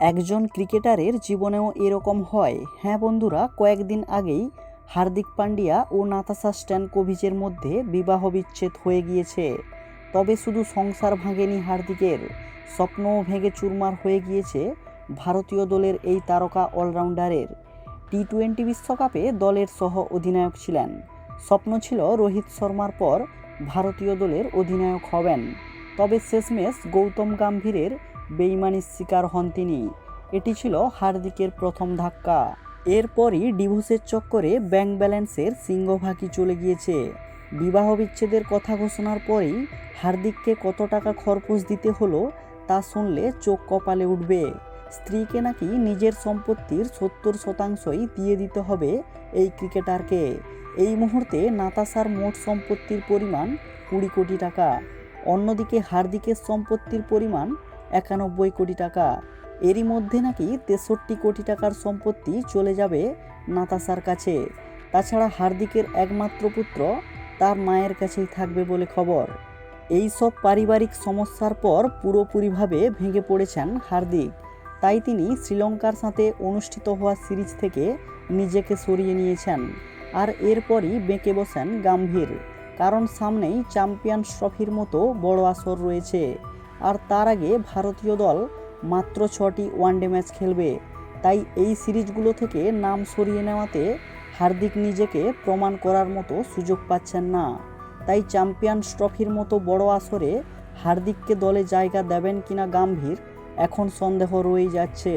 একজন ক্রিকেটারের জীবনেও এরকম হয়। হ্যাঁ বন্ধুরা, কয়েকদিন আগেই হার্দিক পান্ডিয়া ও নাতাশা স্ট্যানকোভিচের মধ্যে বিবাহ বিচ্ছেদ হয়ে গিয়েছে। তবে শুধু সংসার ভাঙেনি হার্দিকের, স্বপ্নও ভেঙে চুরমার হয়ে গিয়েছে ভারতীয় দলের এই তারকা অলরাউন্ডারের। টি-20 বিশ্বকাপে দলের সহ অধিনায়ক ছিলেন। স্বপ্ন ছিল রোহিত শর্মার পর ভারতীয় দলের অধিনায়ক হবেন। তবে শেষমেশ গৌতম গম্ভীরের বেইমানির শিকার হন তিনি। এটি ছিল হার্দিকের প্রথম ধাক্কা। এরপরই ডিভোর্সের চক্করে ব্যাংক ব্যালেন্সের সিংহভাগই চলে গিয়েছে। বিবাহ বিচ্ছেদের কথা ঘোষণার পরেই হার্দিককে কত টাকা খরপোশ দিতে হলো তা শুনলে চোখ কপালে উঠবে। স্ত্রীকে নাকি নিজের সম্পত্তির 70% দিয়ে দিতে হবে এই ক্রিকেটারকে। এই মুহূর্তে নাতাশার মোট সম্পত্তির পরিমাণ 20 কোটি টাকা। অন্যদিকে হার্দিকের সম্পত্তির পরিমাণ 91 কোটি টাকা। এরই মধ্যে নাকি 63 কোটি টাকার সম্পত্তি চলে যাবে নাতাশার কাছে। তাছাড়া হার্দিকের একমাত্র পুত্র তার মায়ের কাছেই থাকবে বলে খবর। এই সব পারিবারিক সমস্যার পর পুরোপুরিভাবে ভেঙে পড়েছেন হার্দিক। তাই তিনি শ্রীলঙ্কার সাথে অনুষ্ঠিত হওয়া সিরিজ থেকে নিজেকে সরিয়ে নিয়েছেন। আর এরপরই বেঁকে বসেন গম্ভীর, কারণ সামনেই চ্যাম্পিয়ন্স ট্রফির মতো বড় আসর রয়েছে। আর তার আগে ভারতীয় দল মাত্র 6টি ওয়ানডে ম্যাচ খেলবে। তাই এই সিরিজগুলো থেকে নাম সরিয়ে নেওয়াতে হার্দিক নিজেকে প্রমাণ করার মতো সুযোগ পাচ্ছেন না। তাই চ্যাম্পিয়ন্স ট্রফির মতো বড় আসরে হার্দিককে দলে জায়গা দেবেন কিনা গম্ভীর, এখন সন্দেহ রয়েই যাচ্ছে।